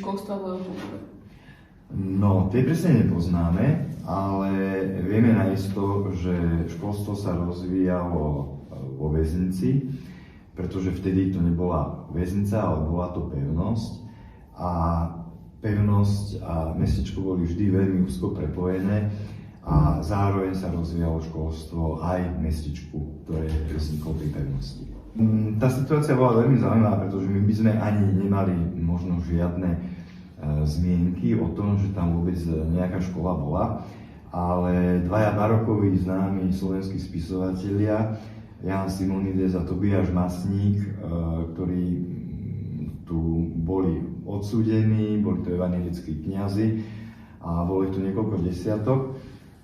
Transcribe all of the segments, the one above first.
školstva v Leopoldove? No, tie presne nepoznáme, ale vieme naisto, že školstvo sa rozvíjalo vo väznici, pretože vtedy to nebola väznica, ale bola to pevnosť. A pevnosť a mestečko boli vždy veľmi úzko prepojené a zároveň sa rozvíjalo školstvo aj v mestečku, ktoré vzniklo pri pevnosti. Tá situácia bola veľmi zaujímavá, pretože my by sme ani nemali možno žiadne zmienky o tom, že tam vôbec nejaká škola bola, ale dvaja barokoví známi slovenskí spisovatelia, Ján Simonides a Tobiáš Masník, ktorí tu boli odsúdení, boli to evanjelickí kňazi a bolo ich tu niekoľko desiatok.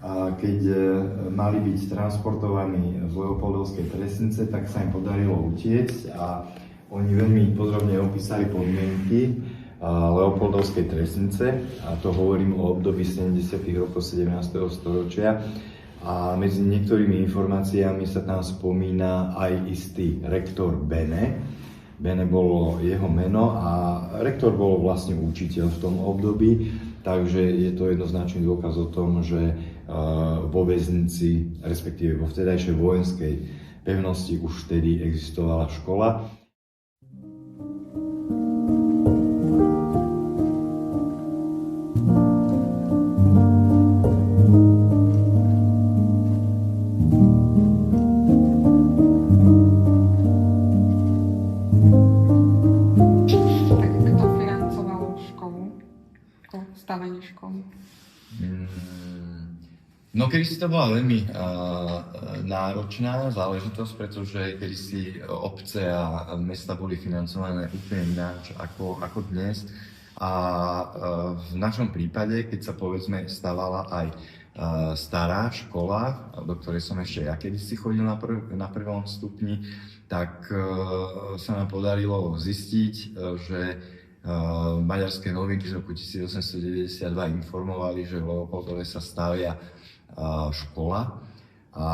A keď mali byť transportovaní z Leopoldovskej trestnice, tak sa im podarilo utiecť a oni veľmi podrobne opísali podmienky Leopoldovskej trestnice, a to hovorím o období 70. rokov 17. storočia. A medzi niektorými informáciami sa tam spomína aj istý rektor Bene. Bene bolo jeho meno a rektor bol vlastne učiteľ v tom období, takže je to jednoznačný dôkaz o tom, že vo väznici, respektíve vo vtedajšej vojenskej pevnosti už vtedy existovala škola. Stavenie školy? No kedysi to bola veľmi náročná záležitosť, pretože kedysi obce a mesta boli financované úplne ináč ako dnes. A v našom prípade, keď sa povedzme stavala aj stará škola, do ktorej som ešte ja kedysi chodil na prvom stupni, tak sa nám podarilo zistiť, že maďarské noviny z roku 1892 informovali, že v Leopoldove sa stavia škola, a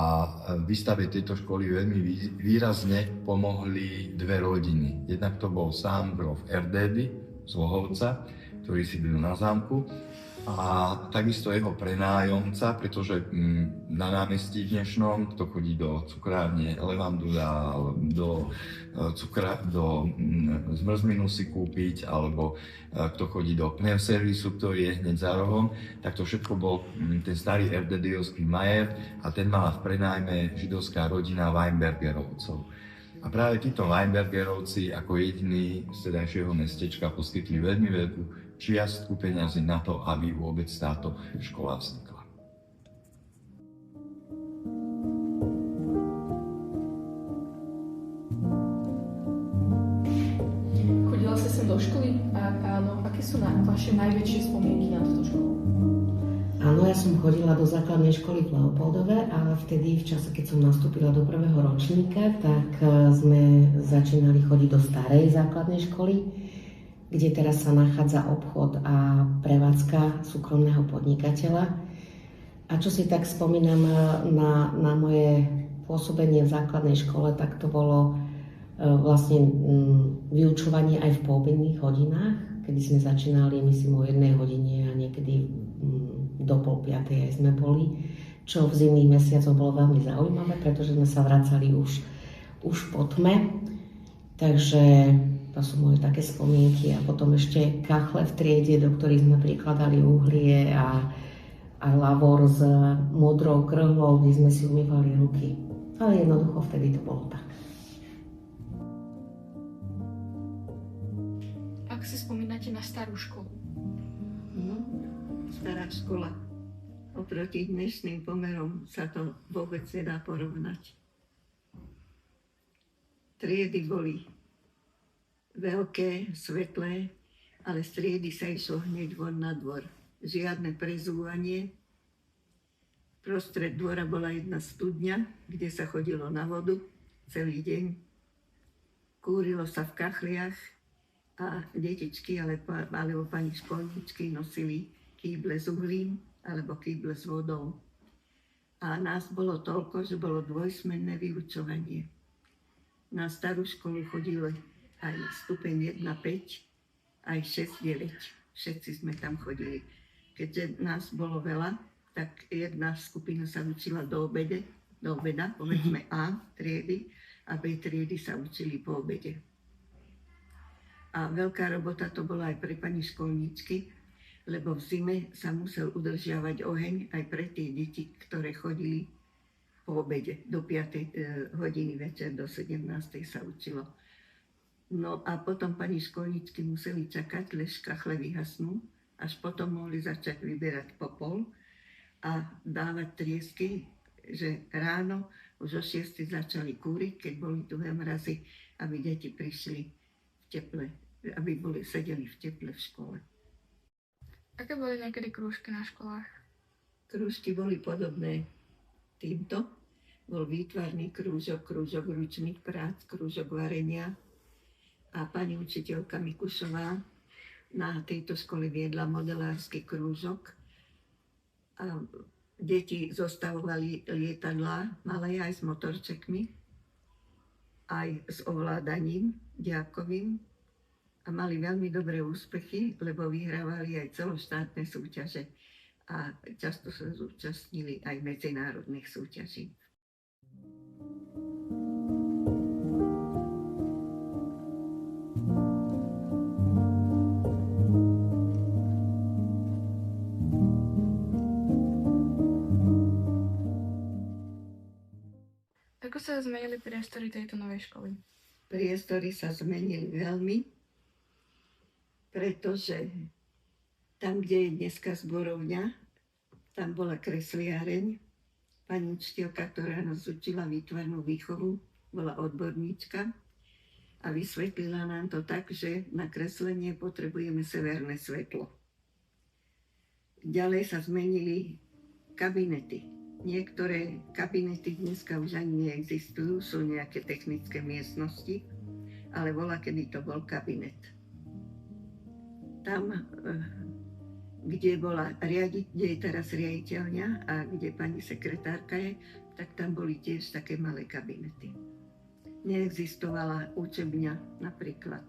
výstave tejto školy veľmi výrazne pomohli dve rodiny. Jednak to bol sám grof Erdédy z Lohovca, ktorý si byl na zámku, a takisto jeho prenájomca, pretože na námestí dnešnom, kto chodí do cukrárne Levandula, do zmrzlinu si kúpiť, alebo kto chodí do pneuservisu, ktorý je hneď za rohom, tak to všetko bol ten starý erdédyovský majer a ten mala v prenájme židovská rodina Weinbergerovcov. A práve títo Weinbergerovci ako jediní z tedajšieho mestečka poskytli veľmi veľkú čiastku peňazí na to, aby vôbec táto škola vznikla. Chodila ste sem do školy? A ak áno, aké sú vaše najväčšie spomienky na túto školu? Áno, ja som chodila do základnej školy v Leopoldove a vtedy v čase, keď som nastúpila do prvého ročníka, tak sme začínali chodiť do starej základnej školy, kde teraz sa nachádza obchod a prevádzka súkromného podnikateľa. A čo si tak spomínam na moje pôsobenie v základnej škole, tak to bolo vlastne vyučovanie aj v poobedných hodinách, kedy sme začínali, myslím, o 1 hodine a niekedy do 4:30 aj sme boli, čo v zimných mesiacoch bolo veľmi zaujímavé, pretože sme sa vracali už po tme. Takže to sú moje také spomienky. A potom ešte kachle v triede, do ktorých sme prikladali uhlie a lavor s modrou krhlou, kde sme si umývali ruky. Ale jednoducho vtedy to bolo tak. Ak si spomínate na starú školu? No, stará škola. Oproti dnešným pomerom sa to vôbec nedá porovnať. Triedy boli veľké, svetlé, ale z triedy sa išlo hneď von na dvor. Žiadne prezúvanie. Prostred dvora bola jedna studňa, kde sa chodilo na vodu celý deň. Kúrilo sa v kachliach a detičky alebo pani školničky nosili kýble s uhlím alebo kýble s vodou. A nás bolo toľko, že bolo dvojsmenné vyučovanie. Na starú školu chodili aj stupeň 1-5, aj 6-9. všetci sme tam chodili. Keďže nás bolo veľa, tak jedna skupina sa učila do obeda, povedzme A triedy, a B triedy sa učili po obede. A veľká robota to bola aj pre pani školníčky, lebo v zime sa musel udržiavať oheň aj pre tie deti, ktoré chodili po obede. Do 5. hodiny večer, do 17. sa učilo. No a potom pani školníčky museli čakať, lež kachle vyhasnú, až potom mohli začať vyberať popol a dávať triesky, že ráno už o 6 začali kúriť, keď boli tuhé mrazy, aby deti prišli v teple, aby sedeli v teple v škole. Aké boli niekedy krúžky na školách? Krúžky boli podobné týmto. Bol výtvarný krúžok, krúžok ručných prác, krúžok varenia a pani učiteľka Mikušová na tejto škole viedla modelársky krúžok. A deti zostavovali lietadlá, malé aj s motorčekmi, aj s ovládaním ďákovým a mali veľmi dobré úspechy, lebo vyhrávali aj celoštátne súťaže a často sa zúčastnili aj medzinárodných súťaží. Ako sa zmenili priestory tejto novej školy? Priestory sa zmenili veľmi, pretože tam, kde je dneska zborovňa, tam bola kresliareň. Pani učiteľka, ktorá nás učila výtvarnú výchovu, bola odborníčka a vysvetlila nám to tak, že na kreslenie potrebujeme severné svetlo. Ďalej sa zmenili kabinety. Niektoré kabinety dneska už ani neexistujú, sú nejaké technické miestnosti, ale kedy to bol kabinet. Tam, kde je teraz riaditeľňa a kde pani sekretárka je, tak tam boli tiež také malé kabinety. Neexistovala učebňa napríklad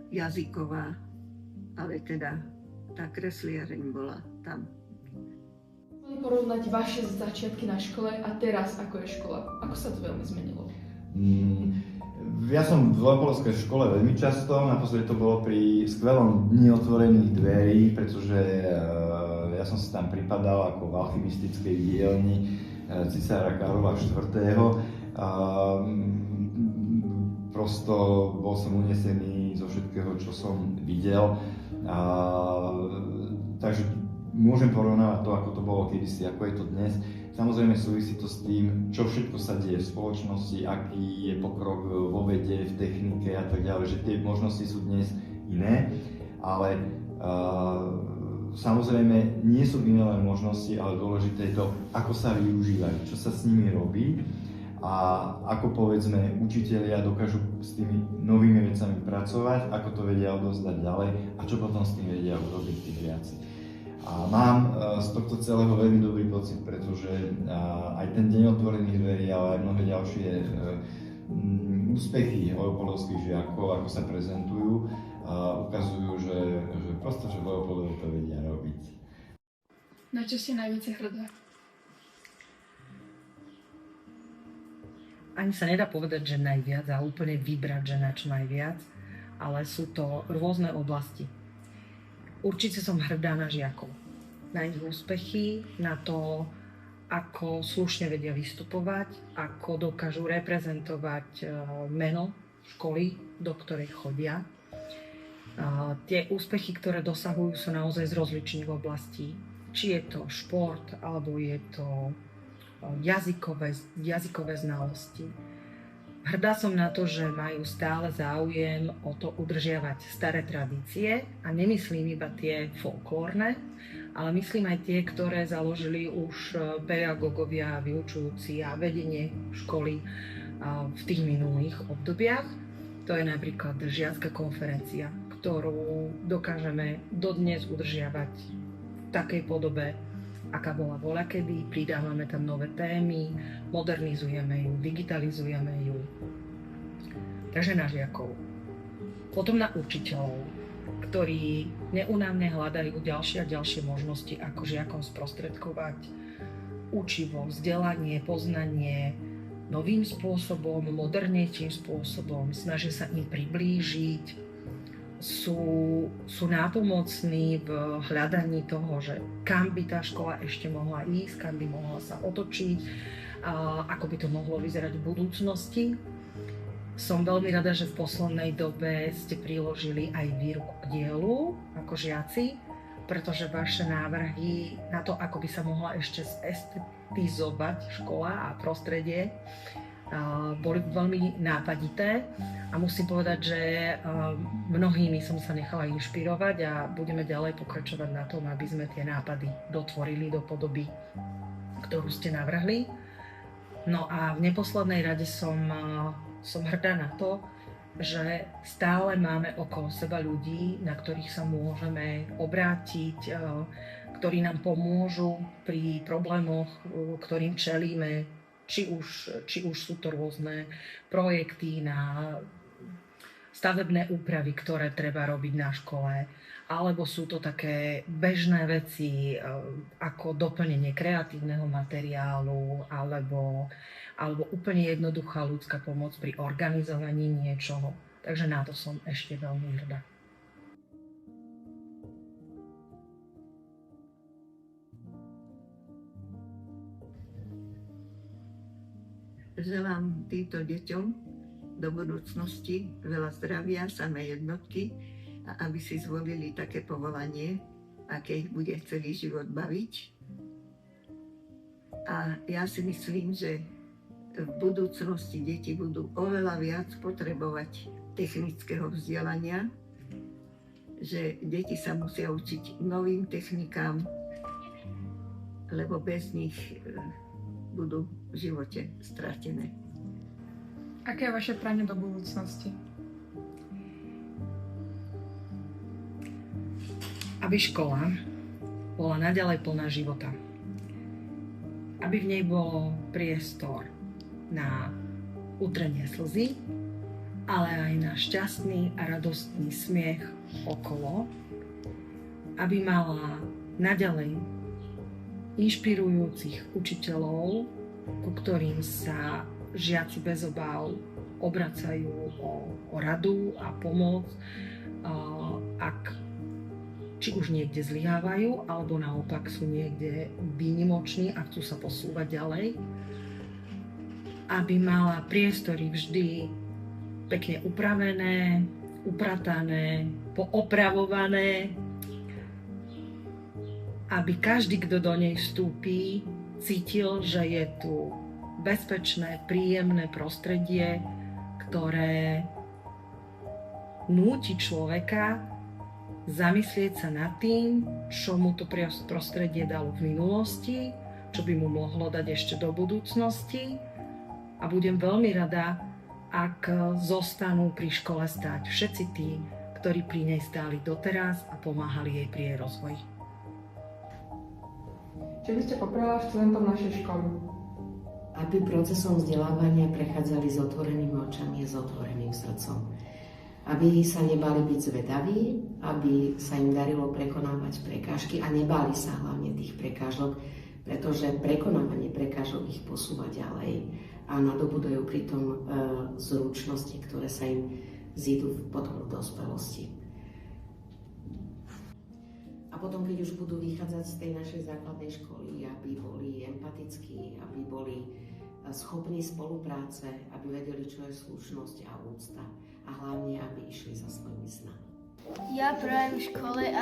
jazyková, ale teda tá kresliareň bola tam. Porovnať vaše začiatky na škole a teraz, ako je škola. Ako sa to veľmi zmenilo? Ja som v Leopoldskej škole veľmi často, naposledy to bolo pri skvelom dni otvorených dverí, pretože ja som si tam pripadal ako v alchymistickej dielni cisára Karola IV. Prosto bol som unesený zo všetkého, čo som videl. Takže môžem porovnávať to, ako to bolo kedysi, ako je to dnes. Samozrejme súvisí to s tým, čo všetko sa deje v spoločnosti, aký je pokrok vo vede, v technike a tak ďalej, že tie možnosti sú dnes iné, ale samozrejme nie sú iné len možnosti, ale dôležité je to, ako sa využívajú, čo sa s nimi robí a ako povedzme učitelia dokážu s tými novými vecami pracovať, ako to vedia odovzdať ďalej a čo potom s tým vedia urobiť tí žiaci. A mám z tohto celého veľmi dobrý pocit, pretože aj ten deň otvorených dverí, ale aj mnohé ďalšie úspechy leopoldovských žiakov, ako sa prezentujú, ukazujú, že prosto, že Leopoldovi to vedia robiť. Na čo ste najviac hrdá? Ani sa nedá povedať, že najviac a úplne vybrať, že na čo najviac, ale sú to rôzne oblasti. Určite som hrdá na žiakov, na ich úspechy, na to, ako slušne vedia vystupovať, ako dokážu reprezentovať meno školy, do ktorej chodia. Tie úspechy, ktoré dosahujú, sú naozaj z rozličných oblastí. Či je to šport, alebo je to jazykové znalosti. Hrdá som na to, že majú stále záujem o to udržiavať staré tradície a nemyslím iba tie folklórne, ale myslím aj tie, ktoré založili už pedagógovia, vyučujúci a vedenie školy v tých minulých obdobiach. To je napríklad žiacka konferencia, ktorú dokážeme dodnes udržiavať v takej podobe, aká bola voľakedy, pridávame tam nové témy, modernizujeme ju, digitalizujeme ju. Takže na žiakov. Potom na učiteľov, ktorí neúnavne hľadajú ďalšie a ďalšie možnosti, ako žiakom sprostredkovať učivo, vzdelanie, poznanie novým spôsobom, modernejším spôsobom, snažia sa im priblížiť, sú nápomocní v hľadaní toho, že kam by tá škola ešte mohla ísť, kam by mohla sa otočiť, ako by to mohlo vyzerať v budúcnosti. Som veľmi rada, že v poslednej dobe ste priložili aj výruku k dielu ako žiaci, pretože vaše návrhy na to, ako by sa mohla ešte estetizovať škola a prostredie, boli veľmi nápadité a musím povedať, že mnohými som sa nechala inšpirovať a budeme ďalej pokračovať na tom, aby sme tie nápady dotvorili do podoby, ktorú ste navrhli. No a v neposlednej rade som hrdá na to, že stále máme okolo seba ľudí, na ktorých sa môžeme obrátiť, ktorí nám pomôžu pri problémoch, ktorým čelíme, či už sú to rôzne projekty na stavebné úpravy, ktoré treba robiť na škole, alebo sú to také bežné veci ako doplnenie kreatívneho materiálu, alebo úplne jednoduchá ľudská pomoc pri organizovaní niečoho. Takže na to som ešte veľmi hrdá. Želám týmto deťom do budúcnosti veľa zdravia, samé jednotky a aby si zvolili také povolanie, aké ich bude celý život baviť. A ja si myslím, že v budúcnosti deti budú oveľa viac potrebovať technického vzdelania, že deti sa musia učiť novým technikám, lebo bez nich budú v živote stratené. Aké je vaše pranie do budúcnosti? Aby škola bola naďalej plná života. Aby v nej bol priestor na utrenie slzy, ale aj na šťastný a radostný smiech okolo. Aby mala naďalej inšpirujúcich učiteľov, ku ktorým sa žiaci bez obáv obracajú o radu a pomoc, ak či už niekde zlyhávajú, alebo naopak sú niekde výnimoční a chcú sa posúvať ďalej. Aby mala priestory vždy pekne upravené, upratané, poopravované, aby každý, kto do nej vstúpi, cítil, že je tu bezpečné, príjemné prostredie, ktoré núti človeka zamyslieť sa nad tým, čo mu to prostredie dalo v minulosti, čo by mu mohlo dať ešte do budúcnosti. A budem veľmi rada, ak zostanú pri škole stáť všetci tí, ktorí pri nej stáli doteraz a pomáhali jej pri jej rozvoji. Čo by ste poprala študentom našej školy? Aby procesom vzdelávania prechádzali s otvorenými očami a s otvoreným srdcom. Aby sa nebali byť zvedaví, aby sa im darilo prekonávať prekážky a nebáli sa hlavne tých prekážok, pretože prekonávanie prekážok ich posúva ďalej a nadobúdajú pritom zručnosti, ktoré sa im zídu potom v dospelosti. A potom, keď už budú vychádzať z tej našej základnej školy, aby boli empatickí, aby boli schopní spolupráce, aby vedeli, čo je slušnosť a úcta a hlavne, aby išli za svojimi snami. Ja prajem škole,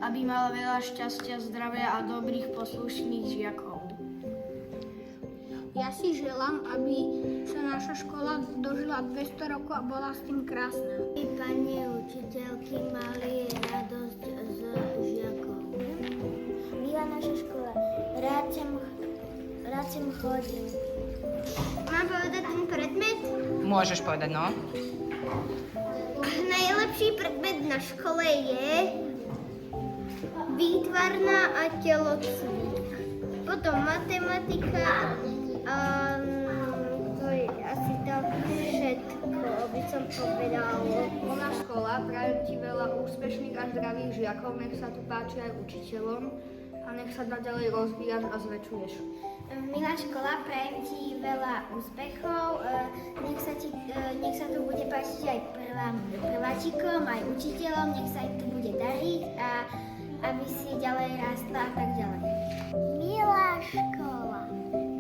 aby mala veľa šťastia, zdravia a dobrých poslušných žiakov. Ja si želám, aby sa naša škola dožila 200 rokov a bola s tým krásna. Pani učiteľky mali radosť z žiakov. Milá naša škola, rád sem chodím. Mám povedať ten predmet? Môžeš povedať, no. Najlepší predmet na škole je výtvarná a telocvik. Potom matematika, to je asi to všetko. by som povedal. Ona škola, prajem ti veľa úspešných a zdravých žiakov, nech sa tu páči aj učiteľom a nech sa naďalej rozvíjaš a zväčšuješ. Milá škola, prajem ti veľa úspechov, nech sa tu bude páčiť aj prváčikom, aj učiteľom, nech sa im tu bude dariť a aby si ďalej rástla a tak ďalej. Milá škola,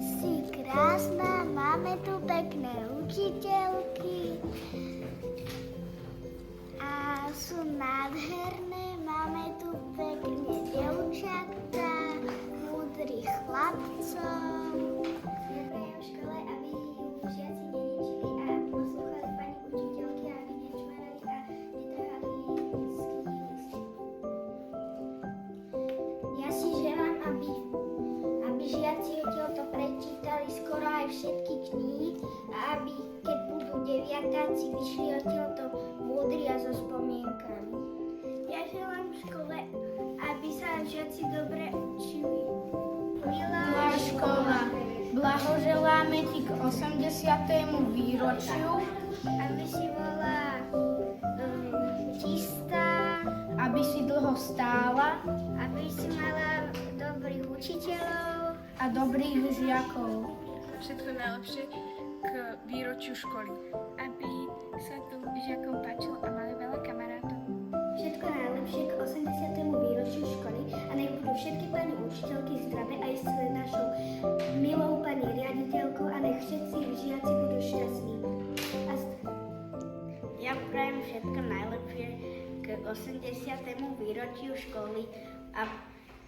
si krásna, máme tu pekné učiteľky a sú nádherné, máme tu pekné dievčatá, múdrych chlapcov. Prajem škole, aby ju žiaci neničili a poslúchali pani učiteľky, aby nečmarali a netrhali z knihy listy. Ja si želám, aby žiaci odtiaľto prečítali skoro aj všetky knihy a aby, keď budú deviatáci, vyšli odtiaľto múdri a so spomienkami. Ja želám škole, aby sa žiaci dobre učili. Milá škola, blahoželáme ti k 80. výročiu, Aby si bola čistá, aby si dlho stála aby si mala dobrých učiteľov, a dobrých žiakov. Všetko najlepšie k výročiu školy. aby sa tu žiakom páčilo a mali veľa kamarátov. všetko najlepšie k 80. výročiu školy a nech budú všetky pani učiteľky zdravé aj s našou milou pani riaditeľkou a nech všetci žiaci budú šťastní. Ja prajem všetko najlepšie k 80. výročiu školy a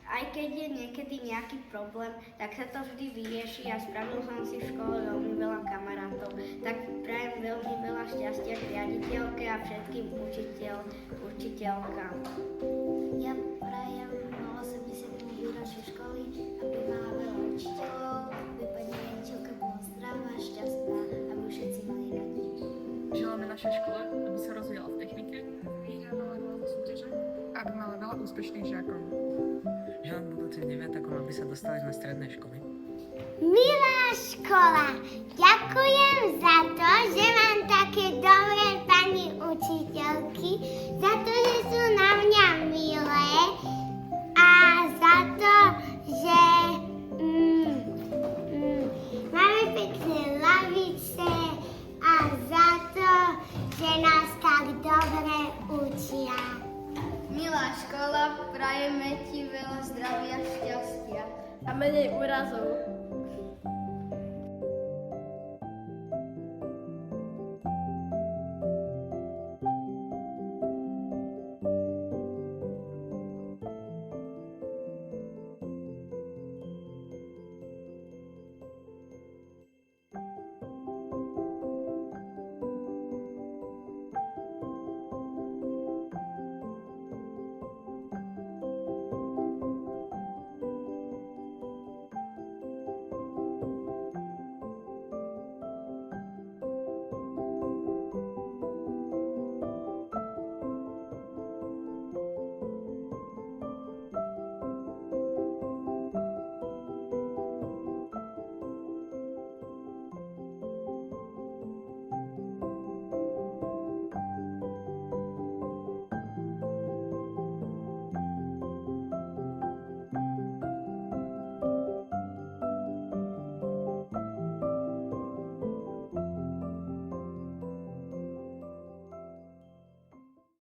aj keď je niekedy nejaký problém, tak sa to vždy vyrieši a spravil som si v škole veľmi veľa kamarátov. Tak prajem veľmi veľa šťastia k riaditeľke a všetkým učiteľkám. Ja prajem na 80. výročiu školy, aby mala veľa učiteľov, aby pani riaditeľka bola zdravá, šťastná, aby všetci mali radi. Želáme našej škole, aby sa rozvíjala v technike, vyhrávala rôzne súťaže, aby mala veľa úspešných žiakov. Želám budúcim deviatakom, aby sa dostali na stredné školy. Milá škola, ďakujem za to, že mám také dobré pani učiteľky, za to, že sú na mňa milé a za to, že máme pekné lavice a za to, že nás tak dobre učia. Milá škola, prajeme ti veľa zdravia, šťastia a menej úrazov.